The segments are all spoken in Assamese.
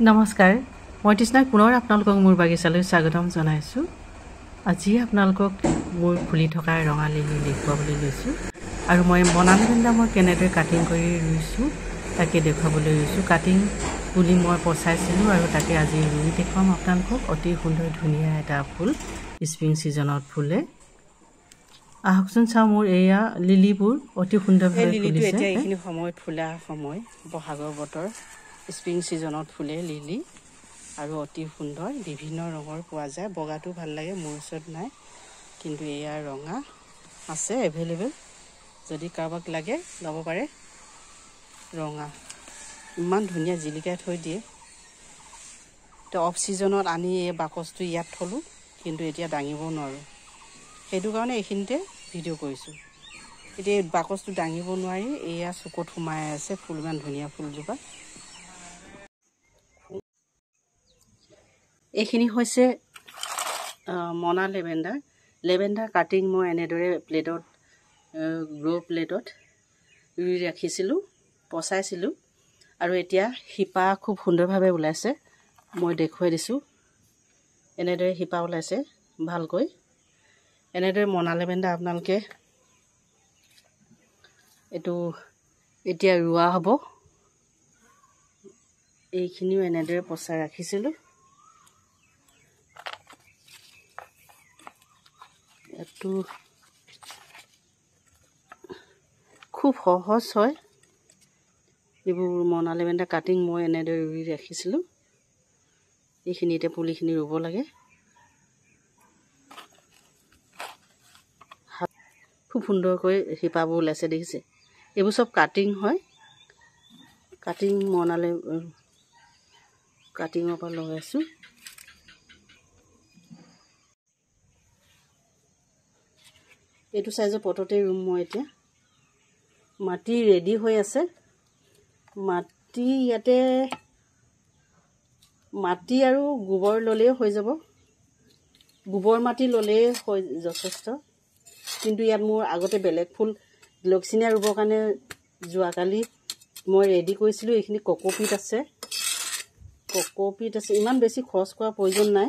নমস্কাৰ মই তৃষ্ণাক পুনৰ আপোনালোকক মোৰ বাগিচালৈ স্বাগতম জনাইছোঁ। আজি আপোনালোকক মোৰ ফুলি থকা ৰঙা লিলি দেখুৱাবলৈ লৈছোঁ আৰু মই বনালেবেণ্ডা মই কেনেদৰে কাটিং কৰি ৰুইছোঁ তাকে দেখুৱাবলৈ লৈছোঁ। কাটিং পুলি মই পচাইছিলোঁ আৰু তাকে আজি ৰুই দেখুৱাম আপোনালোকক। অতি সুন্দৰ ধুনীয়া এটা ফুল স্প্ৰিং ছিজনত ফুলে। আহকচোন চাওঁ মোৰ এয়া লিলিবোৰ অতি সুন্দৰভাৱে ফুলিছে। এতিয়া এইখিনি সময়ত ফুলা সময়, বহাগৰ বতৰ, স্প্ৰিং ছিজনত ফুলে লিলি আৰু অতি সুন্দৰ বিভিন্ন ৰঙৰ পোৱা যায়। বগাটো ভাল লাগে, মোৰ ওচৰত নাই, কিন্তু এয়া ৰঙা আছে এভেইলেবল, যদি কাৰোবাক লাগে ল'ব পাৰে। ৰঙা ইমান ধুনীয়া জিলিকাই থৈ দিয়ে। তো অফ ছিজনত আনি এই বাকচটো ইয়াত থলোঁ, কিন্তু এতিয়া দাঙিব নোৱাৰোঁ, সেইটো কাৰণে এইখিনিতে ভিডিঅ' কৰিছোঁ। এতিয়া বাকচটো দাঙিব নোৱাৰি, এয়া চুকত সোমাই আছে ফুল, ইমান ধুনীয়া ফুলজোপা। এইখিনি হৈছে মনা লেভেণ্ডাৰ। লেভেণ্ডাৰ কাটিং মই এনেদৰে প্লেটত, গ্ৰ' প্লেটত ৰুই ৰাখিছিলোঁ, পচাইছিলোঁ আৰু এতিয়া শিপা খুব সুন্দৰভাৱে ওলাইছে। মই দেখুৱাই দিছোঁ, এনেদৰে শিপা ওলাইছে ভালকৈ। এনেদৰে মনা লেভেণ্ডাৰ আপোনালোকে এইটো এতিয়া ৰোৱা হ'ব। এইখিনিও এনেদৰে পচাই ৰাখিছিলোঁ। এইটো খুব সহজ হয়, এইবোৰ মনা লেভেণ্ডাৰ কাটিং মই এনেদৰে ৰুই ৰাখিছিলোঁ। এইখিনি এতিয়া পুলিখিনি ৰুব লাগে। খুব সুন্দৰকৈ শিপাবোৰ ওলাইছে, দেখিছে? এইবোৰ চব কাটিং হয়, কাটিং কাটিঙৰ পৰা লগাইছোঁ। এইটো চাইজৰ পটতে ৰুম মই এতিয়া। মাটি ৰেডি হৈ আছে। মাটি ইয়াতে মাটি আৰু গোবৰ ল'লেই হৈ যাব, গোবৰ মাটি ল'লেই হৈ যথেষ্ট। কিন্তু ইয়াত মোৰ আগতে বেলেগ ফুল গ্লক্সিনিয়া ৰুবৰ কাৰণে যোৱাকালি মই ৰেডি কৰিছিলোঁ। এইখিনি কক'পিট আছে, ইমান বেছি খৰচ কৰাৰ প্ৰয়োজন নাই।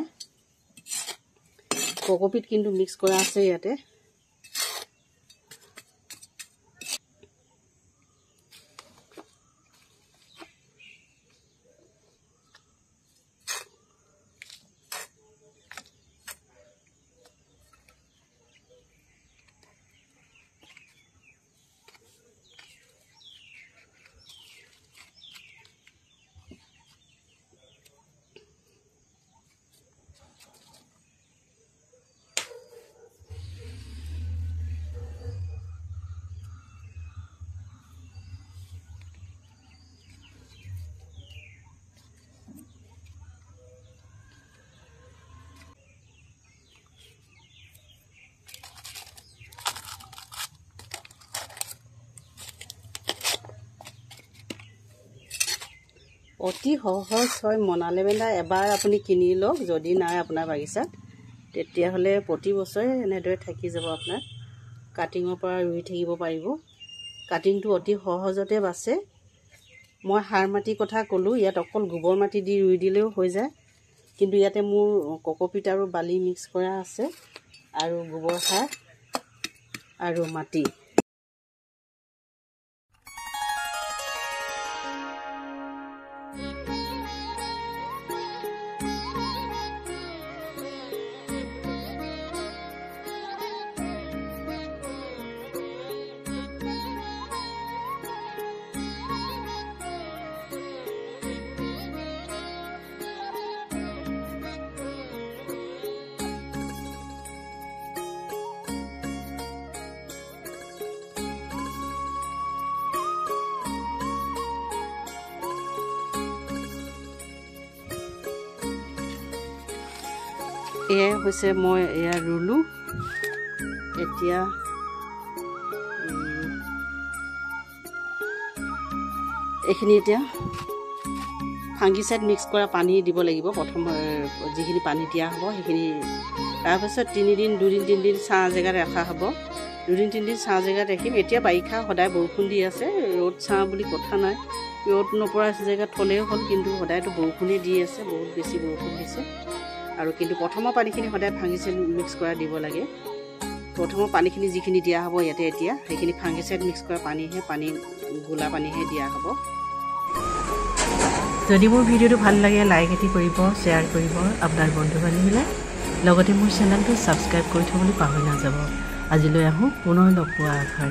কক'পিট কিন্তু মিক্স কৰা আছে ইয়াতে। অতি সহজ হয় মনা লেভেণ্ডাৰ। এবাৰ আপুনি কিনি লওক, যদি নাই আপোনাৰ বাগিচাত, তেতিয়াহ'লে প্ৰতি বছৰে এনেদৰে থাকি যাব আপোনাৰ। কাটিঙৰ পৰা ৰুই থাকিব পাৰিব। কাটিংটো অতি সহজতে বাছে। মই সাৰ মাটিৰ কথা ক'লোঁ, ইয়াত অকল গোবৰ মাটি দি ৰুই দিলেও হৈ যায়, কিন্তু ইয়াতে মোৰ কক'পিট আৰু বালি মিক্স কৰা আছে আৰু গোবৰ সাৰ আৰু মাটি। এয়াই হৈছে মই এয়া ৰুলোঁ। এতিয়া এইখিনি এতিয়া ফাংগিচাইড মিক্স কৰা পানী দিব লাগিব। প্ৰথম যিখিনি পানী দিয়া হ'ব সেইখিনি, তাৰপিছত 2-3 দিন ছাঁ জেগাত ৰখা হ'ব। 2-3 দিন ছাঁ জেগাত ৰাখিম। এতিয়া বাৰিষা, সদায় বৰষুণ দি আছে, ৰ'দ ছাঁ বুলি কথা নাই, ৰ'দ নপৰা জেগাত থ'লেও হ'ল, কিন্তু সদায়তো বৰষুণেই দি আছে, বহুত বেছি বৰষুণ দিছে। আৰু কিন্তু প্ৰথমৰ পানীখিনি সদায় ফাংগিচাইড মিক্স কৰা দিব লাগে। প্ৰথমৰ পানীখিনি যিখিনি দিয়া হ'ব ইয়াতে এতিয়া সেইখিনি ফাংগিচাইড মিক্স কৰা পানী গোলা পানীহে দিয়া হ'ব। যদি মোৰ ভিডিঅ'টো ভাল লাগে লাইক এটি কৰিব, শ্বেয়াৰ কৰিব আপোনাৰ বন্ধু বান্ধৱীলৈ, লগতে মোৰ চেনেলটো ছাবস্ক্ৰাইব কৰি থ'বলৈ পাহৰি নাযাব। আজিলৈ আহোঁ, পুনৰ লগ পোৱাৰ আশাৰে।